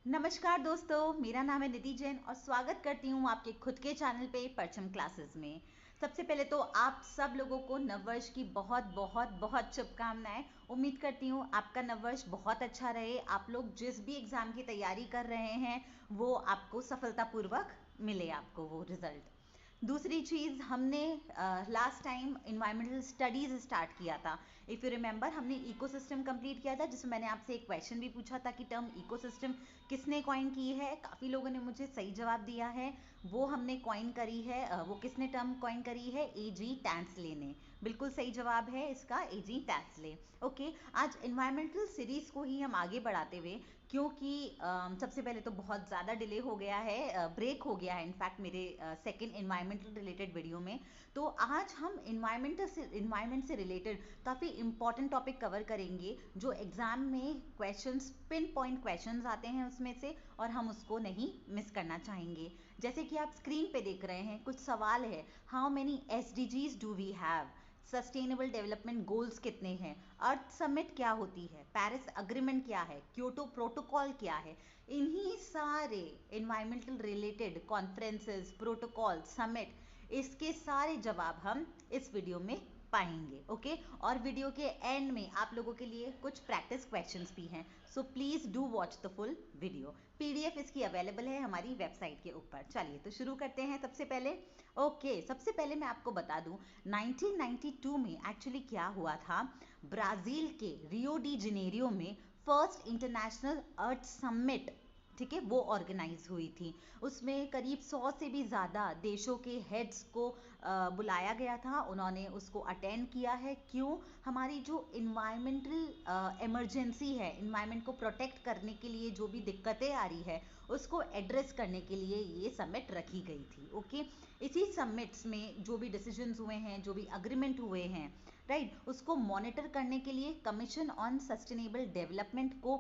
नमस्कार दोस्तों, मेरा नाम है निधि जैन और स्वागत करती हूँ आपके खुद के चैनल पे परचम क्लासेस में। सबसे पहले तो आप सब लोगों को नववर्ष की बहुत बहुत बहुत शुभकामनाएं। उम्मीद करती हूँ आपका नववर्ष बहुत अच्छा रहे। आप लोग जिस भी एग्ज़ाम की तैयारी कर रहे हैं वो आपको सफलतापूर्वक मिले, आपको वो रिजल्ट। दूसरी चीज़, हमने last time environmental studies start किया था। इफ़ यू रिमेंबर, हमने इकोसिस्टम कंप्लीट किया था, जिसमें मैंने आपसे एक क्वेश्चन भी पूछा था कि टर्म इकोसिस्टम किसने कॉइन की है। काफ़ी लोगों ने मुझे सही जवाब दिया है। वो हमने कॉइन करी है, वो किसने टर्म कॉइन करी है? A.G. टैंसले ने। बिल्कुल सही जवाब है इसका A.G. टैंसले। ओके, आज इन्वायरमेंटल सीरीज़ को ही हम आगे बढ़ाते हुए, क्योंकि सबसे पहले तो बहुत ज़्यादा डिले हो गया है, ब्रेक हो गया है इनफैक्ट मेरे सेकेंड इन्वायरमेंटल रिलेटेड वीडियो में। तो आज हम इन्वायरमेंट से रिलेटेड काफ़ी इंपॉर्टेंट टॉपिक कवर करेंगे, जो एग्ज़ाम में क्वेश्चंस, पिन पॉइंट क्वेश्चंस आते हैं उसमें से, और हम उसको नहीं मिस करना चाहेंगे। जैसे कि आप स्क्रीन पे देख रहे हैं, कुछ सवाल है। How many SDGs do we have? Sustainable development goals कितने हैं? अर्थ समिट क्या होती है? पेरिस अग्रीमेंट क्या है? क्योटो प्रोटोकॉल क्या है? इन्हीं सारे environmental related conferences, protocol, summit, इसके सारे जवाब हम इस वीडियो में पाएंगे। ओके, और वीडियो के एंड में आप लोगों के लिए कुछ प्रैक्टिस क्वेश्चंस भी हैं, so please do watch the full video. PDF इसकी अवेलेबल है हमारी वेबसाइट के ऊपर। चलिए तो शुरू करते हैं। सबसे पहले सबसे पहले मैं आपको बता दूं, 1992 में एक्चुअली क्या हुआ था। ब्राज़ील के रियो डी जेनेरियो में फर्स्ट इंटरनेशनल अर्थ समिट, ठीक है, वो ऑर्गेनाइज हुई थी। उसमें करीब 100 से भी ज़्यादा देशों के हेड्स को बुलाया गया था। उन्होंने उसको अटेंड किया है। क्यों? हमारी जो इन्वायरमेंटल इमरजेंसी है, इन्वायरमेंट को प्रोटेक्ट करने के लिए जो भी दिक्कतें आ रही है उसको एड्रेस करने के लिए ये समिट रखी गई थी। ओके, इसी समिट्स में जो भी डिसीजंस हुए हैं, जो भी अग्रीमेंट हुए हैं, राइट, उसको मॉनिटर करने के लिए कमीशन ऑन सस्टेनेबल डेवलपमेंट को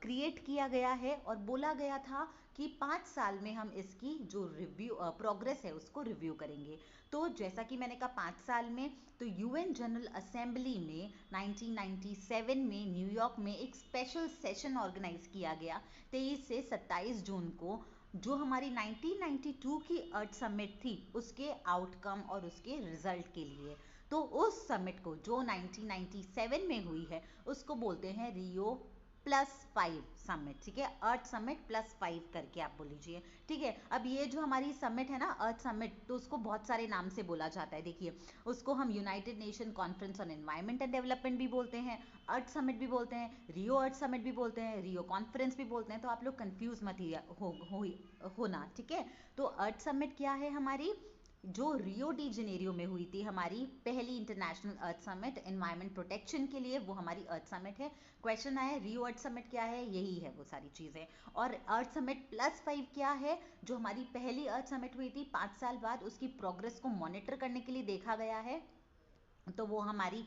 क्रिएट किया गया है, और बोला गया था कि 5 साल में हम इसकी जो रिव्यू प्रोग्रेस है उसको रिव्यू करेंगे। तो जैसा कि मैंने कहा 5 साल में, तो UN जनरल असेंबली में 1997 में न्यूयॉर्क में एक स्पेशल सेशन ऑर्गेनाइज किया गया 23 से 27 जून को, जो हमारी 1992 की अर्थ समिट थी उसके आउटकम और उसके रिजल्ट के लिए। तो उस समिट को जो 1997 में हुई है उसको बोलते हैं रियो +5 समिट, ठीक है, अर्थ समिट +5 करके आप बोल लीजिए। ठीक है, अब ये जो हमारी समिट है ना, अर्थ समिट, तो उसको बहुत सारे नाम से बोला जाता है। देखिए, उसको हम United nation conference on environment and development भी बोलते हैं, अर्थ समिट भी बोलते हैं, रियो अर्थ समिट भी बोलते हैं, रियो कॉन्फ्रेंस भी बोलते हैं। तो आप लोग कंफ्यूज मत होना, ठीक है। तो अर्थ समिट क्या है? हमारी जो रियो डी जेनेरियो में हुई थी, हमारी पहली इंटरनेशनल अर्थ समिट एनवायरमेंट प्रोटेक्शन के लिए, वो हमारी अर्थ समिट है। क्वेश्चन आया रियो अर्थ समिट क्या है, यही है वो सारी चीज़ें। और अर्थ समिट +5 क्या है? जो हमारी पहली अर्थ समिट हुई थी 5 साल बाद, उसकी प्रोग्रेस को मॉनिटर करने के लिए देखा गया है। तो वो हमारी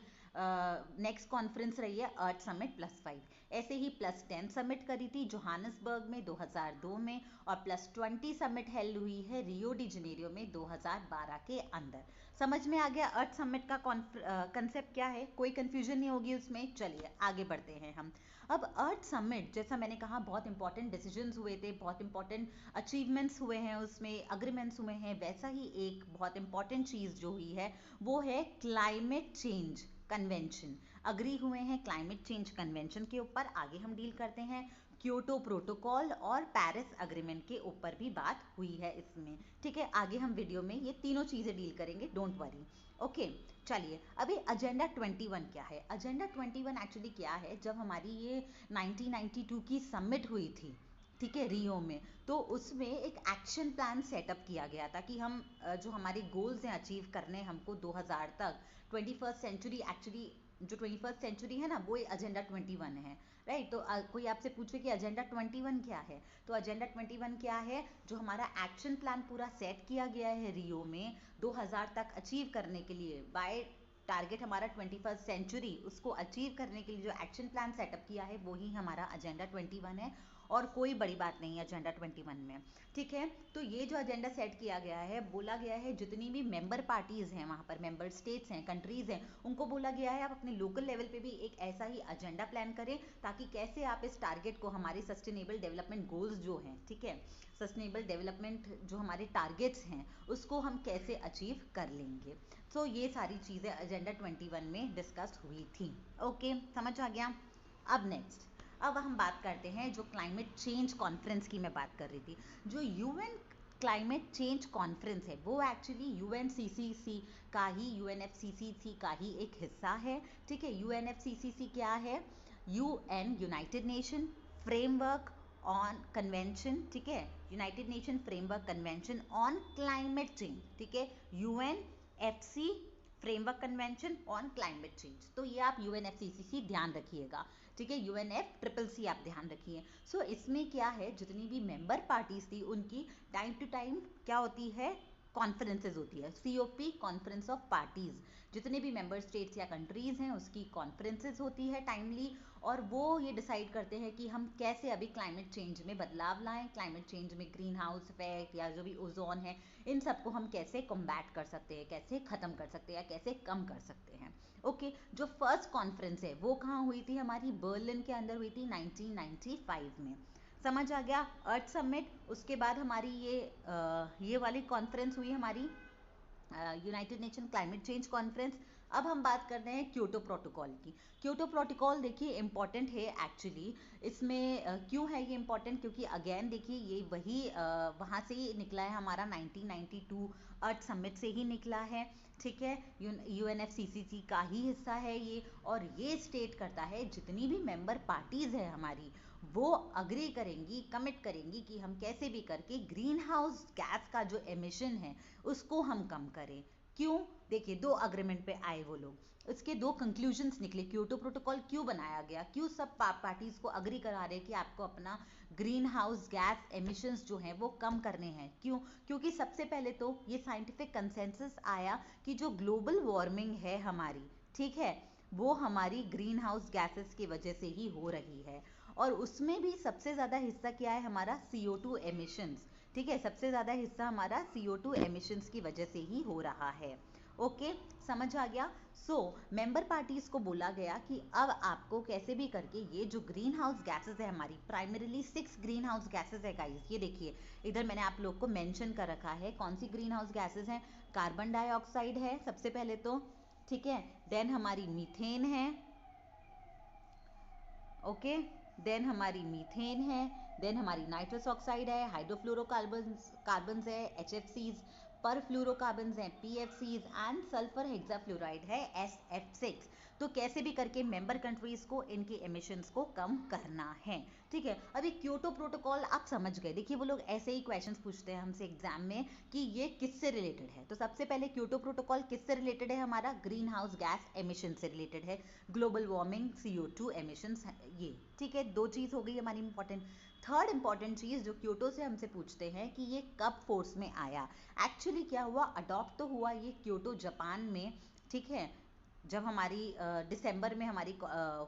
नेक्स्ट कॉन्फ्रेंस रही है अर्थ समिट +5। ऐसे ही +10 समिट करी थी जोहानसबर्ग में 2002 में, और +20 समिट हेल्ड हुई है रियो डी जेनेरियो में 2012 के अंदर। समझ में आ गया अर्थ समिट का कंसेप्ट क्या है? कोई कंफ्यूजन नहीं होगी उसमें। चलिए आगे बढ़ते हैं हम। अब अर्थ समिट, जैसा मैंने कहा, बहुत इंपॉर्टेंट डिसीजंस हुए थे, बहुत इंपॉर्टेंट अचीवमेंट्स हुए हैं उसमें, अग्रीमेंट्स हुए हैं। वैसा ही एक बहुत इंपॉर्टेंट चीज़ जो हुई है वो है क्लाइमेट चेंज कन्वेंशन। अग्री हुए हैं क्लाइमेट चेंज कन्वेंशन के ऊपर। आगे हम डील करते हैं क्योटो प्रोटोकॉल और पेरिस अग्रीमेंट के ऊपर भी बात हुई है इसमें। ठीक है, आगे हम वीडियो में ये तीनों चीज़ें डील करेंगे, डोंट वरी। ओके, चलिए अभी एजेंडा 21 क्या है? एजेंडा 21 एक्चुअली क्या है? जब हमारी ये 1992 की समिट हुई थी, ठीक है, रियो में, तो उसमें एक एक्शन प्लान सेटअप किया गया था कि हम जो हमारे गोल्स हैं अचीव करने हमको 2000 तक, 21st सेंचुरी एक्चुअली, जो 21st सेंचुरी है ना, वो एजेंडा 21 है, राइट। तो कोई आपसे पूछे कि एजेंडा 21 क्या है, तो एजेंडा 21 क्या है? जो हमारा एक्शन प्लान पूरा सेट किया गया है रियो में 2000 तक अचीव करने के लिए, बाय टारगेट हमारा 21st सेंचुरी, उसको अचीव करने के लिए जो एक्शन प्लान सेटअप किया है वो ही हमारा एजेंडा 21 है। और कोई बड़ी बात नहीं है एजेंडा 21 में, ठीक है। तो ये जो एजेंडा सेट किया गया है, बोला गया है जितनी भी मेंबर पार्टीज हैं वहाँ पर, मेंबर स्टेट्स हैं, कंट्रीज हैं, उनको बोला गया है आप अपने लोकल लेवल पे भी एक ऐसा ही एजेंडा प्लान करें ताकि कैसे आप इस टारगेट को, हमारे सस्टेनेबल डेवलपमेंट गोल्स जो हैं, ठीक है, सस्टेनेबल डेवलपमेंट जो हमारे टारगेट्स हैं उसको हम कैसे अचीव कर लेंगे। तो ये सारी चीज़ें एजेंडा 21 में डिस्कस हुई थी। ओके, समझ आ गया। अब नेक्स्ट, अब हम बात करते हैं जो क्लाइमेट चेंज कॉन्फ्रेंस की मैं बात कर रही थी। जो यूएन क्लाइमेट चेंज कॉन्फ्रेंस है वो एक्चुअली यूएनसीसीसी का ही, यूएनएफसीसीसी का ही एक हिस्सा है, ठीक है। यूएनएफसीसीसी क्या है? UN, United Nation framework on convention, ठीक है, United Nation framework convention on climate change, ठीक है, UNFC framework convention on climate change. तो ये आप यूएनएफसीसीसी ध्यान रखिएगा, ठीक है, यूएनएफसीसीसी आप ध्यान रखिए। सो इसमें क्या है, जितनी भी मेंबर पार्टीज थी उनकी टाइम टू टाइम क्या होती है, कॉन्फ्रेंसेज होती है, सीओपी, कॉन्फ्रेंस ऑफ पार्टीज, जितने भी मेंबर स्टेट्स या कंट्रीज हैं उसकी कॉन्फ्रेंसेज होती है टाइमली, और वो ये डिसाइड करते हैं कि हम कैसे अभी क्लाइमेट चेंज में बदलाव लाएं, क्लाइमेट चेंज में ग्रीन हाउस इफेक्ट या जो भी ओजोन है, इन सबको हम कैसे कॉम्बैट कर सकते हैं, कैसे ख़त्म कर सकते हैं या कैसे कम कर सकते हैं। ओके, जो फर्स्ट कॉन्फ्रेंस है वो कहाँ हुई थी, हमारी बर्लिन के अंदर हुई थी 1995 में। समझ आ गया, अर्थ समिट। उसके बाद हमारी ये वाली कॉन्फ्रेंस हुई हमारी United nation climate change conference. अब हम बात कर रहे हैं क्योटो प्रोटोकॉल की। क्योटो प्रोटोकॉल देखिए इम्पॉर्टेंट है एक्चुअली। इसमें क्यों है ये इम्पॉर्टेंट, क्योंकि अगेन देखिए ये वही वहाँ से ही निकला है, हमारा 1992 अर्थ समिट से ही निकला है, ठीक है, यूएनएफसीसीसी का ही हिस्सा है ये, और ये स्टेट करता है जितनी भी मेंबर पार्टीज है हमारी वो अग्री करेंगी, कमिट करेंगी कि हम कैसे भी करके ग्रीन हाउस गैस का जो एमिशन है उसको हम कम करें। क्यों? देखिए, दो अग्रीमेंट पे आए वो लोग, इसके दो कंक्लूजन्स निकले। क्योटो प्रोटोकॉल क्यों बनाया गया, क्यों सब पार्टीज को अग्री करा रहे कि आपको अपना ग्रीन हाउस गैस एमिशंस जो हैं वो कम करने हैं। क्यों? क्योंकि सबसे पहले तो ये साइंटिफिक कंसेंसस आया कि जो ग्लोबल वार्मिंग है हमारी, ठीक है, वो हमारी ग्रीन हाउस गैसेस की वजह से ही हो रही है, और उसमें भी सबसे ज़्यादा हिस्सा क्या है हमारा, CO2 एमिशंस, ठीक है, सबसे ज़्यादा हिस्सा हमारा CO2 एमिशंस की वजह से ही हो रहा है। ओके, समझ आ गया। सो मेंबर पार्टीज को बोला गया कि अब आपको कैसे भी करके ये जो ग्रीन हाउस गैसेज है हमारी, प्राइमरीली 6 ग्रीन हाउस गैसेज है गाइस, ये देखिए इधर मैंने आप लोग को मेंशन कर रखा है कौन सी ग्रीन हाउस गैसेज हैं। कार्बन डाइऑक्साइड है सबसे पहले तो, ठीक है, देन हमारी मीथेन है, ओके, देन हमारी मीथेन है, देन हमारी नाइट्रस ऑक्साइड है, हाइड्रोफ्लोरोकार्बन्स है, HFCs, परफ्लोरोकार्बन्स हैं, PFCs, एंड सल्फर हेक्साफ्लोराइड है, SF6। तो कैसे भी करके मेंबर कंट्रीज को इनके एमिशंस को कम करना है, ठीक है। अभी क्योटो प्रोटोकॉल आप समझ गए, देखिए वो लोग ऐसे ही क्वेश्चंस पूछते हैं हमसे एग्जाम में कि ये किससे रिलेटेड है। तो सबसे पहले क्योटो प्रोटोकॉल किससे रिलेटेड है, हमारा ग्रीन हाउस गैस एमिशन से रिलेटेड है, ग्लोबल वार्मिंग, CO2 एमिशंस, ये ठीक है, दो चीज़ हो गई हमारी इंपॉर्टेंट। थर्ड इंपॉर्टेंट चीज़ जो क्योटो से हमसे पूछते हैं कि ये कब फोर्स में आया। एक्चुअली क्या हुआ, अडॉप्ट तो हुआ ये क्योटो जापान में, ठीक है, जब हमारी दिसंबर में हमारी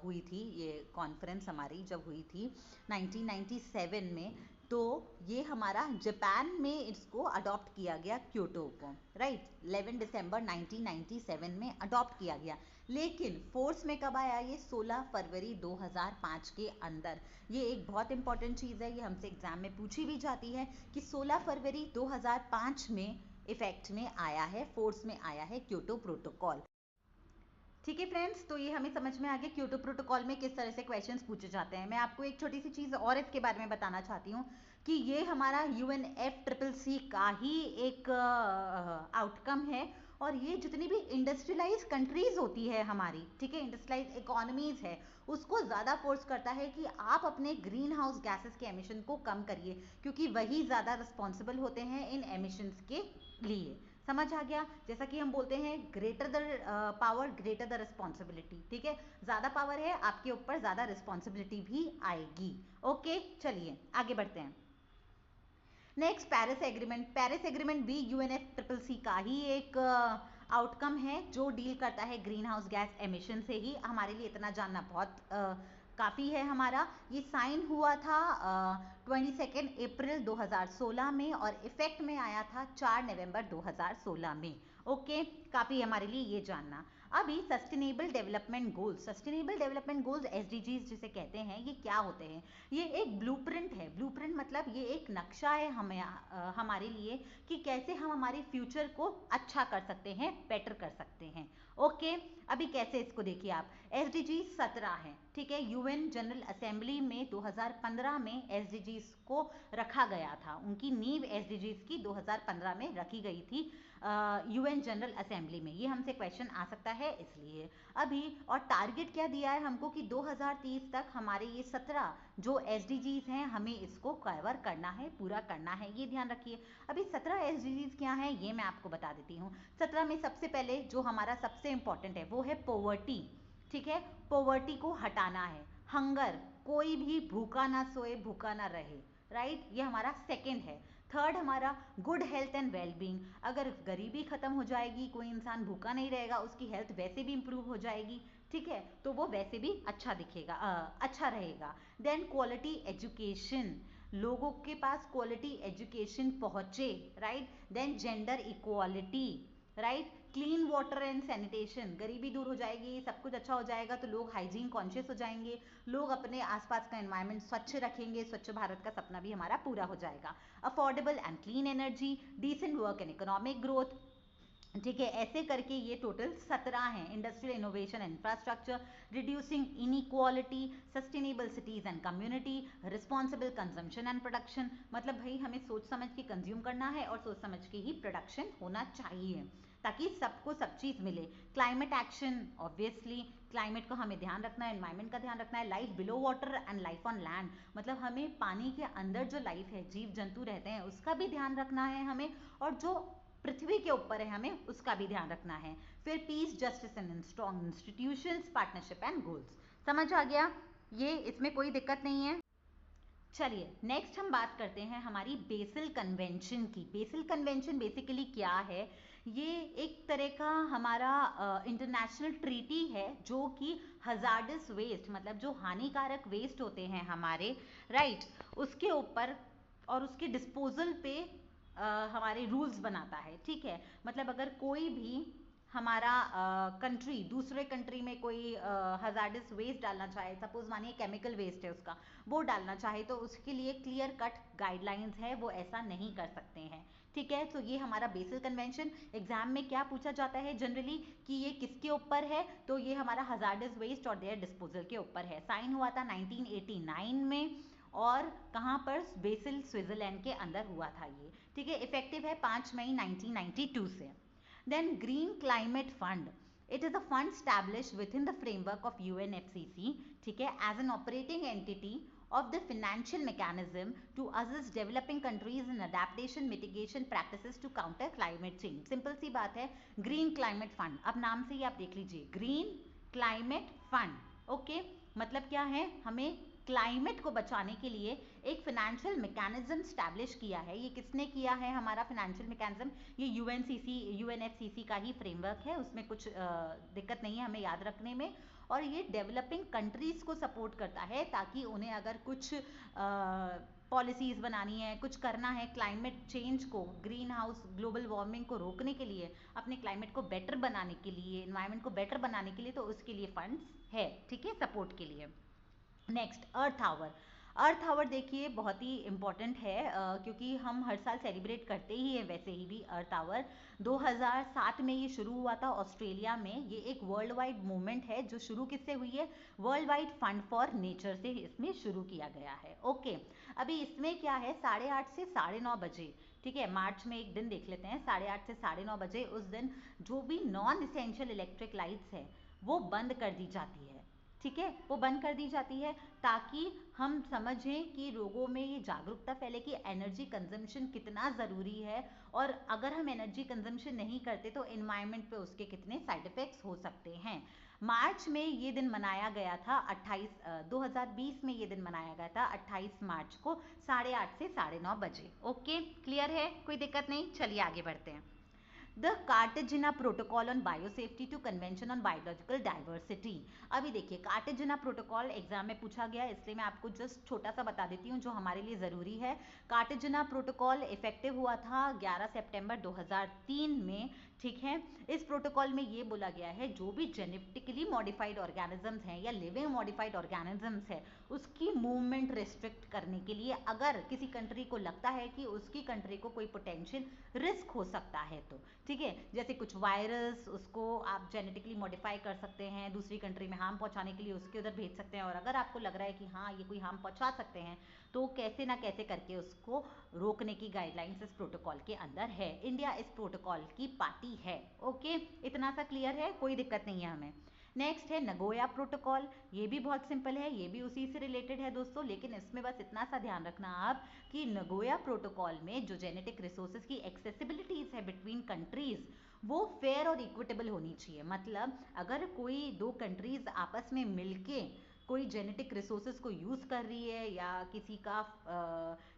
हुई थी ये कॉन्फ्रेंस, हमारी जब हुई थी 1997 में, तो ये हमारा जापान में इसको अडॉप्ट किया गया क्योटो को, राइट, 11 दिसंबर 1997 में अडॉप्ट किया गया। लेकिन फोर्स में कब आया, ये 16 फरवरी 2005 के अंदर। ये एक बहुत इंपॉर्टेंट चीज़ है, ये हमसे एग्जाम में पूछी भी जाती है कि 16 फरवरी 2005 में इफेक्ट में आया है, फोर्स में आया है क्योटो प्रोटोकॉल। ठीक है फ्रेंड्स, तो ये हमें समझ में आ गया क्योटो प्रोटोकॉल में किस तरह से क्वेश्चंस पूछे जाते हैं। मैं आपको एक छोटी सी चीज़ और इसके बारे में बताना चाहती हूँ कि ये हमारा UNFCCC का ही एक आउटकम है, और ये जितनी भी इंडस्ट्रियलाइज कंट्रीज होती है हमारी, ठीक है, इंडस्ट्रियलाइज इकोनॉमीज है, उसको ज़्यादा फोर्स करता है कि आप अपने ग्रीन हाउस गैसेस के एमिशन को कम करिए, क्योंकि वही ज़्यादा रिस्पॉन्सिबल होते हैं इन एमिशंस के लिए। समझ आ गया, जैसा कि हम बोलते हैं greater the power greater the responsibility, ठीक है, ज़्यादा पावर है आपके ऊपर, ज़्यादा रिस्पॉन्सिबिलिटी भी आएगी। ओके, चलिए आगे बढ़ते हैं। Next, Paris agreement. Paris agreement भी UNFCCC का ही एक आउटकम है जो डील करता है ग्रीन हाउस गैस एमिशन से ही। हमारे लिए इतना जानना बहुत काफ़ी है हमारा। ये साइन हुआ था 22 अप्रैल 2016 में और इफेक्ट में आया था 4 नवंबर 2016 में। ओके, काफ़ी हमारे लिए ये जानना। अभी सस्टेनेबल डेवलपमेंट गोल्स SDGs जिसे कहते हैं, ये क्या होते हैं? ये एक ब्लूप्रिंट है। ब्लूप्रिंट मतलब ये एक नक्शा है हमारे लिए कि कैसे हम हमारे फ्यूचर को अच्छा कर सकते हैं, बेटर कर सकते हैं। ओके, अभी कैसे इसको देखिए आप। SDGs 17 है, ठीक है। UN जनरल असेंबली में 2015 में SDGs को रखा गया था। उनकी नींव SDGs की 2015 में रखी गई थी UN जनरल असेंबली में। ये हमसे क्वेश्चन आ सकता है इसलिए। अभी और टारगेट क्या दिया है हमको कि 2030 तक हमारे ये 17 जो SDGs हैं हमें इसको कवर करना है, पूरा करना है, ये ध्यान रखिए। अभी 17 SDGs क्या हैं ये मैं आपको बता देती हूँ। 17 में सबसे पहले जो हमारा सबसे इंपॉर्टेंट है वो है पॉवर्टी, ठीक है। पॉवर्टी को हटाना है। हंगर, कोई भी भूखा ना सोए, भूखा ना रहे, राइट, ये हमारा सेकेंड है। थर्ड हमारा गुड हेल्थ एंड वेलबींग। अगर गरीबी खत्म हो जाएगी, कोई इंसान भूखा नहीं रहेगा, उसकी हेल्थ वैसे भी इंप्रूव हो जाएगी, ठीक है, तो वो वैसे भी अच्छा दिखेगा, अच्छा रहेगा। देन क्वालिटी एजुकेशन, लोगों के पास क्वालिटी एजुकेशन पहुंचे, right. Then gender equality, right. Clean water and sanitation, गरीबी दूर हो जाएगी, सब कुछ अच्छा हो जाएगा तो लोग हाइजीन कॉन्शियस हो जाएंगे, लोग अपने आसपास का एनवायरनमेंट स्वच्छ रखेंगे, स्वच्छ भारत का सपना भी हमारा पूरा हो जाएगा। Affordable and clean energy, decent work and economic growth, ठीक है। ऐसे करके ये टोटल 17 हैं। Industrial innovation infrastructure, reducing inequality, sustainable cities and community, responsible consumption and production, मतलब भाई हमें सोच समझ के कंज्यूम करना है और सोच समझ के ही प्रोडक्शन होना चाहिए ताकि सबको सब चीज़ मिले। क्लाइमेट एक्शन, ऑब्वियसली क्लाइमेट को हमें ध्यान रखना है, एनवायरनमेंट का ध्यान रखना है। Life below water and life on land, मतलब हमें पानी के अंदर जो लाइफ है, जीव जंतु रहते हैं, उसका भी ध्यान रखना है हमें, और जो पृथ्वी के ऊपर है हमें उसका भी ध्यान रखना है। फिर peace, justice and strong institutions, partnership and goals. समझ आ गया? ये इसमें कोई दिक्कत नहीं है। चलिए नेक्स्ट हम बात करते हैं हमारी बेसिल कन्वेंशन की। बेसिल कन्वेंशन बेसिकली क्या है? ये एक तरह का हमारा इंटरनेशनल ट्रीटी है जो कि हजार्डस वेस्ट, मतलब जो हानिकारक वेस्ट होते हैं हमारे, राइट, उसके ऊपर और उसके डिस्पोजल पे हमारे रूल्स बनाता है, ठीक है। मतलब अगर कोई भी हमारा कंट्री दूसरे कंट्री में कोई हजार्डस वेस्ट डालना चाहे, सपोज मानिए केमिकल वेस्ट है उसका, वो डालना चाहे, तो उसके लिए क्लियर कट गाइडलाइंस है, वो ऐसा नहीं कर सकते हैं, ठीक है। तो ये हमारा बेसिल कन्वेंशन। एग्जाम में क्या पूछा जाता है जनरली कि ये किसके ऊपर है, तो ये हमारा हजार्डस वेस्ट और देयर डिस्पोजल के ऊपर है। साइन हुआ था 1989 में, और कहाँ पर? बेसिल, स्विट्जरलैंड के अंदर हुआ था ये, ठीक है। इफेक्टिव है 5 मई 1992 से। Then Green Climate Fund, it is a fund established within the framework of UNFCCC, ठीक है, as an operating entity of the financial mechanism to assist developing countries in adaptation mitigation practices to counter climate change. Simple सी बात है, green climate fund, अब नाम से ही आप देख लीजिए, ग्रीन क्लाइमेट फंड, ओके, मतलब क्या है? हमें क्लाइमेट को बचाने के लिए एक फाइनेंशियल मैकेनिज्म स्टैब्लिश किया है। ये किसने किया है हमारा फाइनेंशियल मैकेनिज्म? ये यूएनएफसीसी का ही फ्रेमवर्क है, उसमें कुछ दिक्कत नहीं है हमें याद रखने में। और ये डेवलपिंग कंट्रीज को सपोर्ट करता है ताकि उन्हें अगर कुछ पॉलिसीज बनानी है, कुछ करना है क्लाइमेट चेंज को, ग्रीन हाउस ग्लोबल वार्मिंग को रोकने के लिए, अपने क्लाइमेट को बेटर बनाने के लिए, एनवायरनमेंट को बेटर बनाने के लिए, तो उसके लिए फंड्स है, ठीक है, सपोर्ट के लिए। Next, earth hour. Earth hour देखिए बहुत ही इम्पॉर्टेंट है क्योंकि हम हर साल सेलिब्रेट करते ही हैं वैसे ही भी अर्थ आवर। 2007 में ये शुरू हुआ था ऑस्ट्रेलिया में। ये एक वर्ल्ड वाइड मूवमेंट है जो शुरू किससे हुई है? World wide fund for nature से इसमें शुरू किया गया है, ओके। अभी इसमें क्या है, 8:30 से 9:30 बजे, ठीक है, मार्च में एक दिन देख लेते हैं, 8:30 से 9:30 बजे उस दिन जो भी नॉन इसेंशियल इलेक्ट्रिक लाइट्स है वो बंद कर दी जाती है, ठीक है, वो बंद कर दी जाती है ताकि हम समझें कि लोगों में ये जागरूकता फैले कि एनर्जी कंजम्पशन कितना ज़रूरी है, और अगर हम एनर्जी कंजम्पशन नहीं करते तो एनवायरनमेंट पे उसके कितने साइड इफ़ेक्ट्स हो सकते हैं। मार्च में ये दिन मनाया गया था 2020 में ये दिन मनाया गया था 28 मार्च को 8:30 से 9:30 बजे, ओके, क्लियर है, कोई दिक्कत नहीं। चलिए आगे बढ़ते हैं। The Cartagena protocol on biosafety to convention on biological diversity. अभी देखिए कार्टेजिना प्रोटोकॉल एग्जाम में पूछा गया, इसलिए मैं आपको जस्ट छोटा सा बता देती हूँ जो हमारे लिए ज़रूरी है। कार्टेजिना प्रोटोकॉल इफेक्टिव हुआ था 11 सितंबर 2003 में, ठीक है। इस प्रोटोकॉल में ये बोला गया है जो भी जेनेटिकली मॉडिफाइड ऑर्गेनिजम्स हैं या लिविंग मॉडिफाइड ऑर्गेनिजम्स है उसकी मूवमेंट रिस्ट्रिक्ट करने के लिए, अगर किसी कंट्री को लगता है कि उसकी कंट्री को कोई पोटेंशियल रिस्क हो सकता है तो, ठीक है, जैसे कुछ वायरस उसको आप जेनेटिकली मॉडिफाई कर सकते हैं, दूसरी कंट्री में हार्म पहुंचाने के लिए उसके उधर भेज सकते हैं, और अगर आपको लग रहा है कि हाँ ये कोई हार्म पहुंचा सकते हैं तो कैसे ना कैसे करके उसको रोकने की गाइडलाइंस इस प्रोटोकॉल के अंदर है। इंडिया इस प्रोटोकॉल की पार्टी है। ओके, इतना सा क्लियर है, कोई दिक्कत नहीं है हमें। नेक्स्ट है नगोया प्रोटोकॉल। ये भी बहुत सिंपल है, ये भी उसी से रिलेटेड है दोस्तों, लेकिन इसमें बस इतना सा ध्यान रखना आप कि नगोया प्रोटोकॉल में जो जेनेटिक रिसोर्सेज की एक्सेसिबिलिटीज है बिटवीन कंट्रीज वो फेयर और इक्विटेबल होनी चाहिए। मतलब अगर कोई दो कंट्रीज आपस में मिलके कोई जेनेटिक रिसोर्सेज को यूज़ कर रही है या किसी का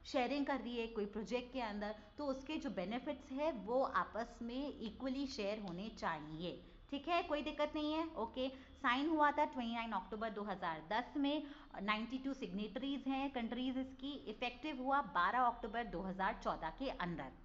शेयरिंग कर रही है कोई प्रोजेक्ट के अंदर, तो उसके जो बेनिफिट्स है वो आपस में इक्वली शेयर होने चाहिए, ठीक है, कोई दिक्कत नहीं है। ओके, साइन हुआ था 29 अक्टूबर 2010 में, 92 सिग्नेटरीज हैं कंट्रीज इसकी, इफेक्टिव हुआ 12 अक्टूबर 2014 के अंदर।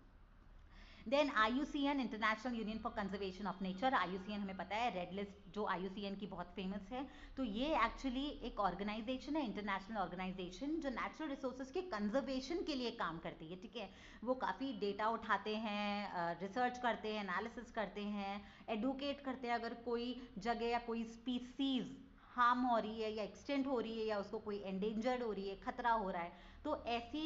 Then IUCN International Union for Conservation of Nature, IUCN हमें पता है रेड लिस्ट जो IUCN की बहुत फेमस है, तो ये एक्चुअली एक ऑर्गेनाइजेशन है, इंटरनेशनल ऑर्गेनाइजेशन जो नेचुरल रिसोर्सेज के कंजर्वेशन के लिए काम करती है, ठीक है। वो काफ़ी डेटा उठाते हैं, रिसर्च करते हैं, एनालिसिस करते हैं, एडुकेट करते हैं अगर कोई जगह या कोई स्पीसीज हार्म हो रही है या एक्सटेंट हो रही है या उसको कोई एंडेंजर्ड हो रही है, खतरा हो रहा है, तो ऐसी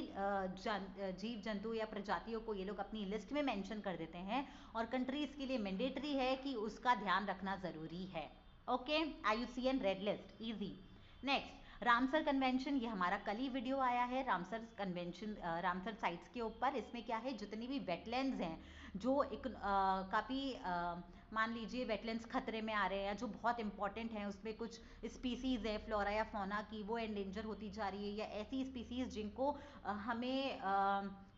जीव जंतु या प्रजातियों को ये लोग अपनी लिस्ट में मेंशन कर देते हैं और कंट्रीज के लिए मैंडेटरी है कि उसका ध्यान रखना जरूरी है। Okay, IUCN red list, easy. Next Ramsar convention, ये हमारा कल ही वीडियो आया है रामसर कन्वेंशन, रामसर साइट्स के ऊपर। इसमें क्या है, जितनी भी वेटलैंड्स हैं जो एक काफ़ी मान लीजिए वेटलैंड्स खतरे में आ रहे हैं जो बहुत इंपॉर्टेंट हैं, उसमें कुछ स्पीसीज़ है फ्लोरा या फौना की वो एंडेंजर होती जा रही है, या ऐसी स्पीसीज़ जिनको हमें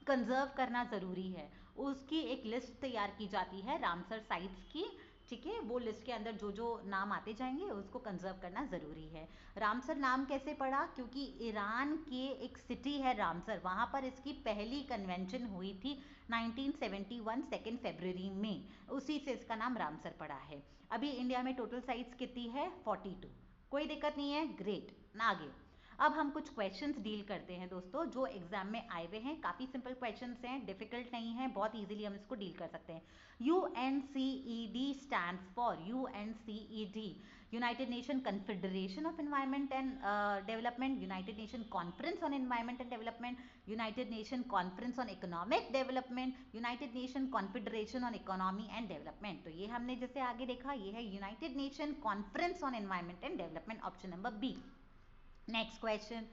कंजर्व करना ज़रूरी है, उसकी एक लिस्ट तैयार की जाती है रामसर साइट्स की, ठीक है। वो लिस्ट के अंदर जो जो नाम आते जाएंगे उसको कंजर्व करना ज़रूरी है। रामसर नाम कैसे पड़ा, क्योंकि ईरान के एक सिटी है रामसर, वहाँ पर इसकी पहली कन्वेंशन हुई थी 1971 2 फरवरी में, उसी से इसका नाम रामसर पड़ा है। अभी इंडिया में टोटल साइट्स कितनी है, 42, कोई दिक्कत नहीं है, ग्रेट। आगे अब हम कुछ क्वेश्चंस डील करते हैं दोस्तों जो एग्जाम में आए हुए हैं, काफ़ी सिंपल क्वेश्चंस हैं, डिफिकल्ट नहीं है, बहुत इजीली हम इसको डील कर सकते हैं। UNCED stands for, UNCED united nation confederation of environment and development, united nation conference on environment and development, united nation conference on economic development, united nation confederation on economy and development. तो ये हमने जैसे आगे देखा, ये है United nation conference on environment and development, option number B. Next question,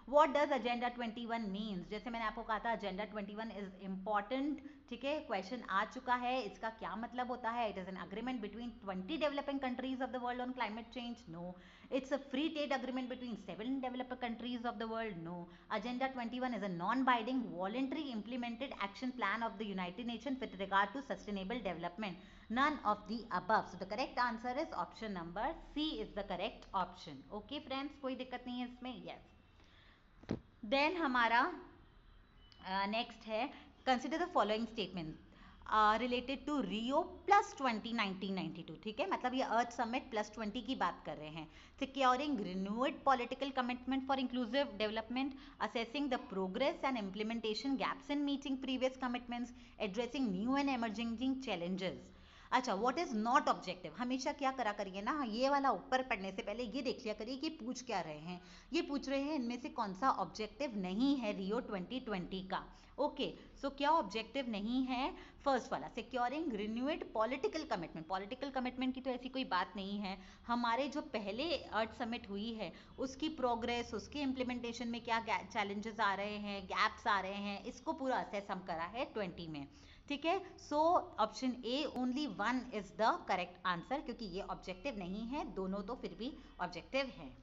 what does agenda 21 means, जैसे मैंने आपको कहा था एजेंडा 21 इज इंपॉर्टेंट, ठीक है, क्वेश्चन आ चुका है, इसका क्या मतलब होता है, it is an agreement between 20 developing countries of the world on climate change, no. It's a free trade agreement between 7 developed countries of the world, no. Agenda 21 is a non-binding voluntary implemented action plan of the United Nations with regard to sustainable development, none of the above, so the correct answer is option number C is the correct option. Okay friends, कोई दिक्कत नहीं है इसमें, yes. Then हमारा next है, consider the following statement related to Rio plus 20 1992, ठीक है, मतलब ये अर्थ समिट प्लस 20 की बात कर रहे हैं। Securing renewed political commitment for inclusive development, assessing the progress and implementation gaps in meeting previous commitments, addressing new and emerging challenges. अच्छा, व्हाट इज नॉट ऑब्जेक्टिव, हमेशा क्या करा करिए ना, ये वाला ऊपर पढ़ने से पहले ये देख लिया करिए कि पूछ क्या रहे हैं। ये पूछ रहे हैं इनमें से कौन सा ऑब्जेक्टिव नहीं है रियो 2020 का। ओके, सो क्या ऑब्जेक्टिव नहीं है, फर्स्ट वाला securing renewed political commitment, political commitment की तो ऐसी कोई बात नहीं है। हमारे जो पहले अर्थ समिट हुई है उसकी प्रोग्रेस, उसके इम्प्लीमेंटेशन में क्या चैलेंजेस आ रहे हैं, गैप्स आ रहे हैं, इसको पूरा असेस हम करा है 20 में, ठीक है। So option A only 1 is the correct answer, क्योंकि ये ऑब्जेक्टिव नहीं है, दोनों तो फिर भी ऑब्जेक्टिव है।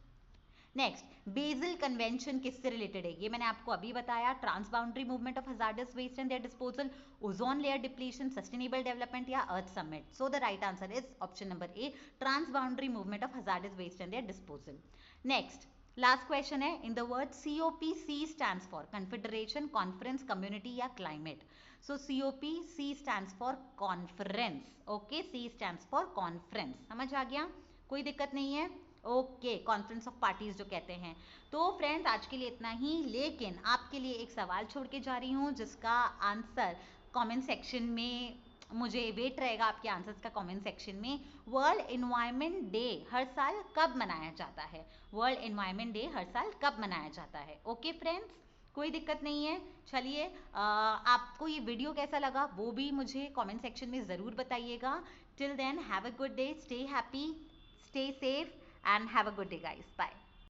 नेक्स्ट, बेसल कन्वेंशन किससे रिलेटेड है? ये मैंने आपको अभी बताया, trans boundary movement of hazardous waste and their disposal, ozone layer depletion, sustainable development या earth summit. So the right answer is option number A, trans boundary movement of hazardous waste and their disposal. Next, last question है, in the word COP, C stands for confederation, conference, community या climate. So COP, C stands for conference. Okay, C stands for conference. समझ आ गया? कोई दिक्कत नहीं है? Okay, conference of parties जो कहते हैं. तो फ्रेंड्स, आज के लिए इतना ही, लेकिन आपके लिए एक सवाल छोड़ के जा रही हूँ जिसका आंसर कमेंट सेक्शन में मुझे वेट रहेगा, आपके आंसर्स का कमेंट सेक्शन में. वर्ल्ड एनवायरनमेंट डे हर साल कब मनाया जाता है? वर्ल्ड एनवायरनमेंट डे हर साल कब मनाया जाता है? ओके फ्रेंड्स, कोई दिक्कत नहीं है. चलिए, आपको ये वीडियो कैसा लगा वो भी मुझे कमेंट सेक्शन में ज़रूर बताइएगा. Till then, have a good day, stay happy, stay safe and have a good day guys. Bye.